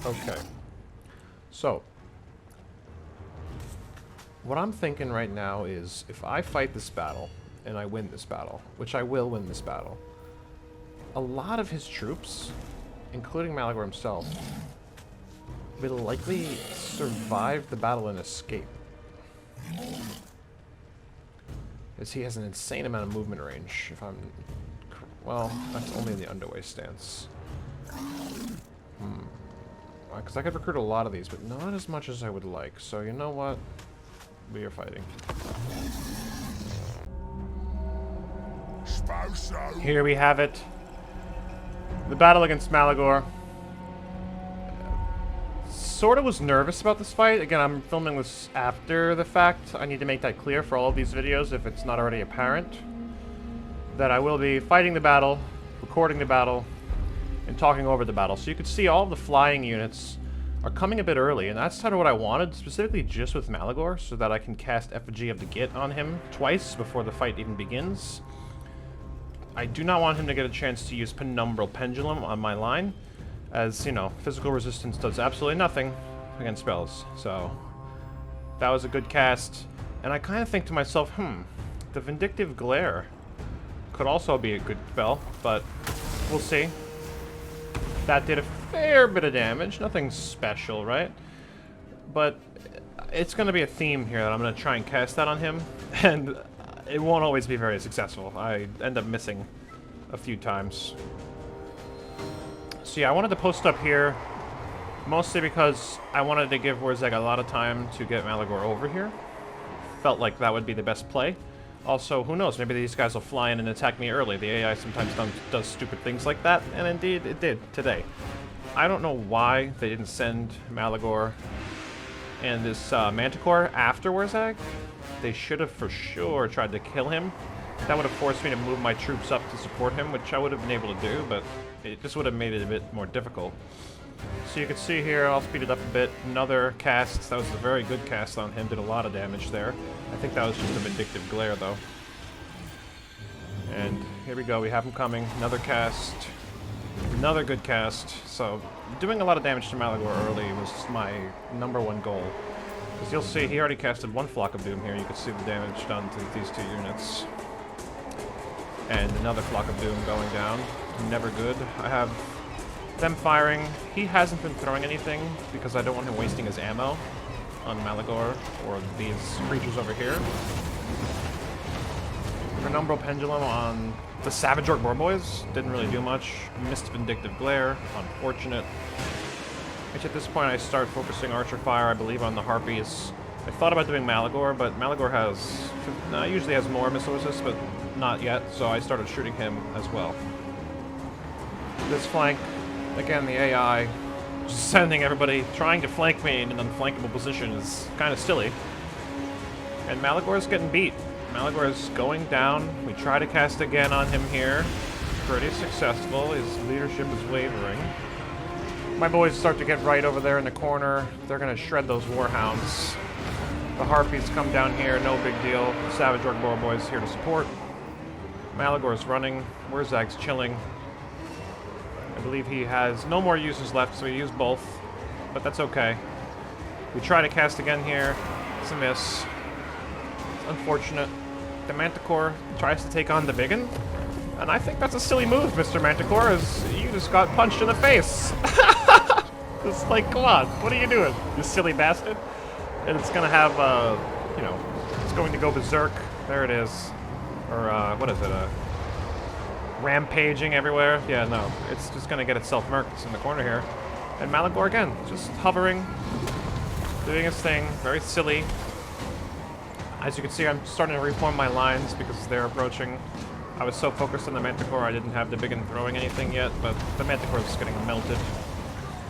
Okay. So, what I'm thinking right now is if I fight this battle and I win this battle, which I will win this battle, a lot of his troops, including Malagor himself, will likely survive the battle and escape. As he has an insane amount of movement range, if I'm... Well, that's only in the underway stance. Because I could recruit a lot of these, but not as much as I would like. So you know what? We are fighting. Sposo. Here we have it. The battle against Malagor. Sort of was nervous about this fight. Again, I'm filming this after the fact. I need to make that clear for all of these videos if it's not already apparent. That I will be fighting the battle, recording the battle, and talking over the battle. So you can see all of the flying units are coming a bit early, and that's kind of what I wanted, specifically just with Malagor, so that I can cast Effigy of the Git on him twice before the fight even begins. I do not want him to get a chance to use Penumbral Pendulum on my line, as, you know, physical resistance does absolutely nothing against spells. So, that was a good cast. And I kind of think to myself, the Vindictive Glare could also be a good spell, but we'll see. That did a fair bit of damage. Nothing special, right? But it's going to be a theme here that I'm going to try and cast that on him. And it won't always be very successful. I end up missing a few times. So yeah, I wanted to post up here, mostly because I wanted to give Wurrzag a lot of time to get Malagor over here. Felt like that would be the best play. Also, who knows, maybe these guys will fly in and attack me early. The AI sometimes does stupid things like that, and indeed it did today. I don't know why they didn't send Malagor and this Manticore after Wurrzag. They should have for sure tried to kill him. That would have forced me to move my troops up to support him, which I would have been able to do, but it just would have made it a bit more difficult. So you can see here, I'll speed it up a bit, another cast. That was a very good cast on him, did a lot of damage there. I think that was just a vindictive glare though. And here we go, we have him coming, another cast, another good cast. So doing a lot of damage to Malagor early was my #1 goal. As you'll see, he already casted one Flock of Doom here. You can see the damage done to these two units. And another Flock of Doom going down. Never good. I have them firing. He hasn't been throwing anything because I don't want him wasting his ammo on Malagor or these creatures over here. Penumbral Pendulum on the Savage Orc Boys. Didn't really do much. Missed Vindictive Glare. Unfortunate. Which at this point I start focusing Archer Fire, I believe, on the Harpies. I thought about doing Malagor, but Malagor usually has more missile resist, but not yet, so I started shooting him as well. This flank, again, the AI just sending everybody, trying to flank me in an unflankable position is kind of silly. And Malagor is getting beat. Malagor is going down. We try to cast again on him here. Pretty successful. His leadership is wavering. My boys start to get right over there in the corner. They're going to shred those Warhounds. The Harpies come down here, no big deal. Savage Orc Boys here to support. Malagor's running. Wurrzag's chilling. I believe he has no more uses left, so he used both. But that's okay. We try to cast again here. It's a miss. It's unfortunate. The Manticore tries to take on the Biggin. And I think that's a silly move, Mr. Manticore, as you just got punched in the face. It's like, come on, what are you doing, you silly bastard? And it's gonna have, you know, it's going to go berserk. There it is. Or, what is it, rampaging everywhere? Yeah, no, it's just gonna get itself murked in the corner here. And Malagor again, just hovering, doing his thing, very silly. As you can see, I'm starting to reform my lines because they're approaching. I was so focused on the Manticore, I didn't have the Biggin throwing anything yet, but the Manticore is getting melted.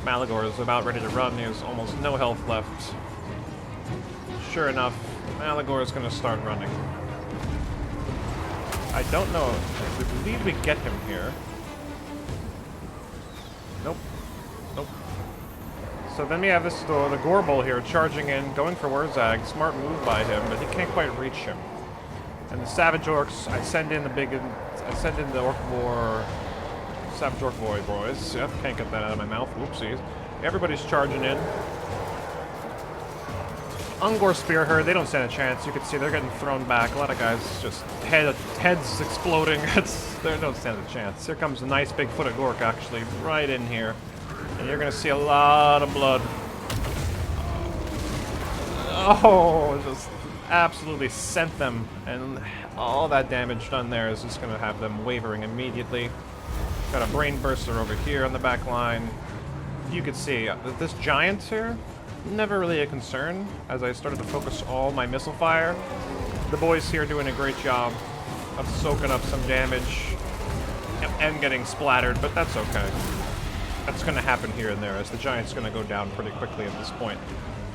Malagor is about ready to run. He has almost no health left. Sure enough, Malagor is going to start running. I don't know. I believe we get him here. Nope. Nope. So then we have this the Gorbel here charging in, going for Wurrzag. Smart move by him, but he can't quite reach him. And the Savage Orcs, I send in the Orc War, Savage Orc boys. Yep, can't get that out of my mouth. Whoopsies. Everybody's charging in. Ungor Spear Herd, they don't stand a chance. You can see they're getting thrown back. A lot of guys just heads exploding. They don't stand a chance. Here comes a nice big foot of Gork, actually, right in here. And you're going to see a lot of blood. Oh, just absolutely sent them, and all that damage done there is just going to have them wavering immediately. Got a Brain Burster over here on the back line. You can see that this giant here, never really a concern as I started to focus all my missile fire. The boys here doing a great job of soaking up some damage and getting splattered, but that's okay. That's going to happen here and there as the giant's going to go down pretty quickly at this point.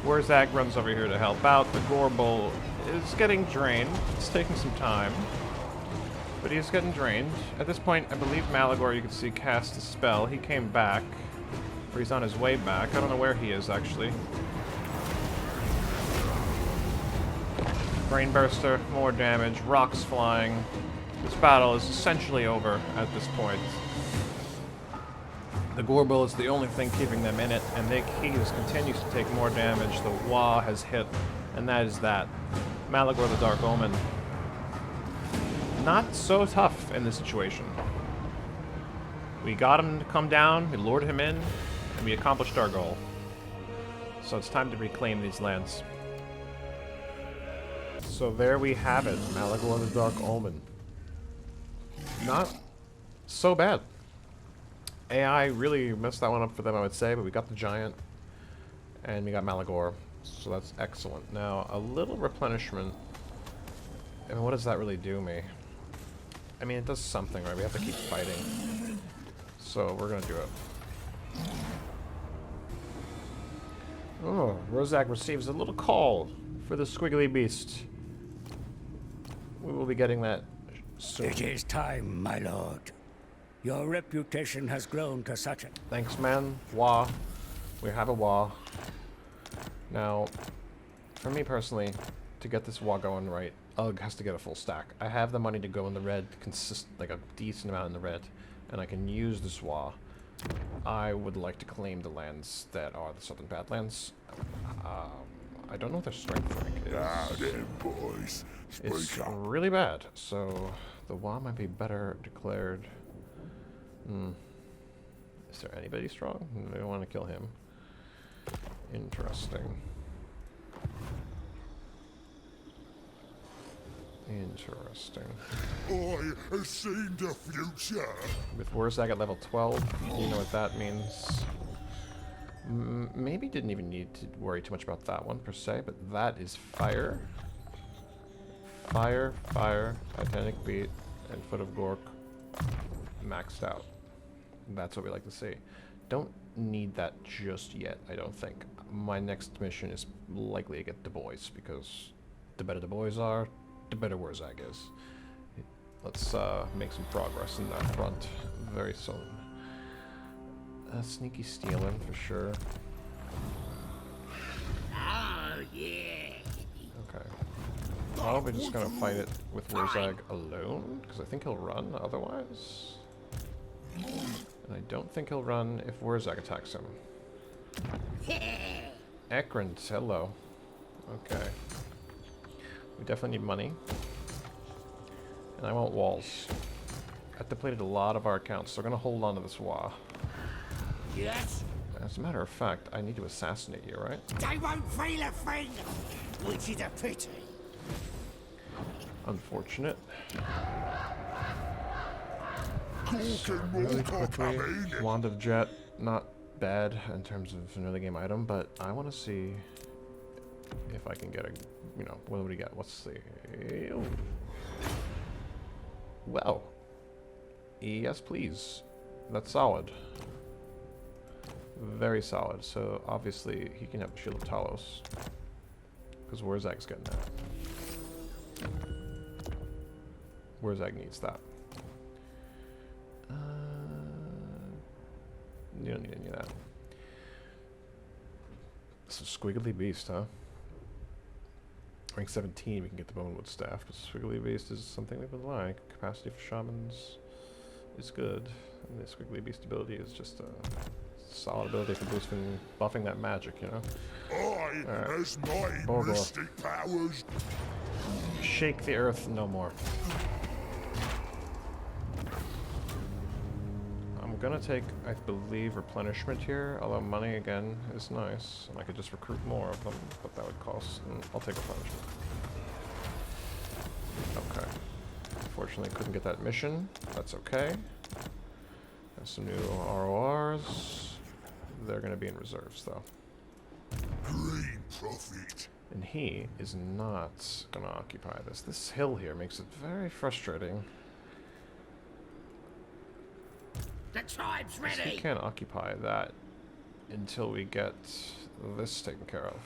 Wurrzag runs over here to help out. The Gorbel is getting drained. It's taking some time, but he's getting drained. At this point, I believe Malagor, you can see, cast a spell. He came back, or he's on his way back. I don't know where he is, actually. Brain Burster, more damage, rocks flying. This battle is essentially over at this point. The Gorbel is the only thing keeping them in it, and he continues to take more damage. The Wah has hit, and that is that. Malagor the Dark Omen. Not so tough in this situation. We got him to come down, we lured him in, and we accomplished our goal. So it's time to reclaim these lands. So there we have it, Malagor the Dark Omen. Not so bad. AI really messed that one up for them, I would say, but we got the Giant, and we got Malagor, so that's excellent. Now, a little replenishment. I mean, what does that really do me? I mean, it does something, right? We have to keep fighting. So, we're gonna do it. Oh, Wurrzag receives a little call for the squiggly beast. We will be getting that soon. It is time, my lord. Your reputation has grown to such a... Thanks, man. Wah. We have a Wah. Now, for me personally, to get this Wah going right, Ugg has to get a full stack. I have the money to go in the red, like a decent amount in the red, and I can use this Wah. I would like to claim the lands that are the Southern Badlands. I don't know what their strength rank is. Now then, boys. It's Speak up. really bad, so the Wah might be better declared. Is there anybody strong? I don't want to kill him. Interesting. Interesting. I have seen the future. With Wurrzag at level 12, you know what that means. Maybe didn't even need to worry too much about that one per se, but that is fire. Fire, fire, Titanic Beat, and Foot of Gork maxed out. That's what we like to see. Don't need that just yet, I don't think. My next mission is likely to get the boys, because the better the boys are, the better Wurrzag is. Let's make some progress in that front very soon. Sneaky stealing for sure. Oh, yeah. Okay. Well, we're just gonna fight it with Wurrzag alone, because I think he'll run otherwise. And I don't think he'll run if Wurrzag attacks him. Ekrand, hello. Okay. We definitely need money. And I want walls. I've depleted a lot of our accounts, so we're gonna hold on to this Wah. Yes? As a matter of fact, I need to assassinate you, right? They won't feel a thing, which is a pity. Unfortunate. Talking more Really quickly, cocaine. Wand of Jet, not bad in terms of an early game item, but I want to see if I can get a, you know, what do we get? What's the... Oh. Well. Yes, please. That's solid. Very solid. So, obviously, he can have the Shield of Talos. Because Wurrzag's getting that. Wurrzag needs that. You don't need any of that. So Squiggly Beast, huh? Rank 17, we can get the Bonewood Staff, but Squiggly Beast is something we would like. Capacity for Shamans is good. And the Squiggly Beast ability is just a solid ability for boosting, buffing that magic, you know? I, as my Morglum. mystic powers. Shake the earth no more. I'm gonna take, I believe, replenishment here, although money again is nice, and I could just recruit more of them, but that would cost. I'll take replenishment. Okay. Unfortunately, couldn't get that mission. That's okay. There's some new RORs. They're gonna be in reserves, though. Green profit. And he is not gonna occupy this. This hill here makes it very frustrating. The tribe's He ready. can't occupy that until we get this taken care of.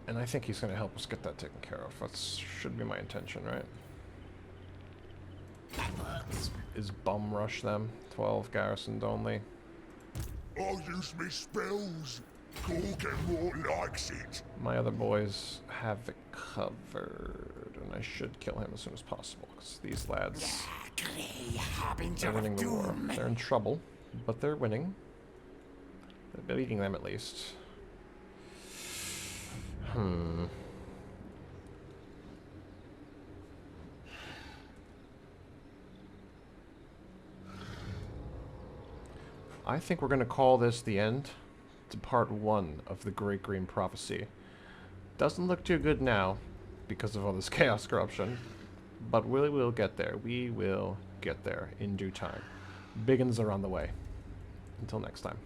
And I think he's going to help us get that taken care of. That should be my intention, right? That works. Is bum rush them? 12 garrisoned only. I'll use me spells. Gorgon likes it. My other boys have it covered, and I should kill him as soon as possible, because these lads, Grey harbinger they're winning of the war. doom. They're in trouble, but they're winning. They're beating them at least. I think we're going to call this the end to part 1 of the Great Green Prophecy. Doesn't look too good now because of all this chaos corruption, but we will get there. We will get there in due time. Biggins are on the way. Until next time.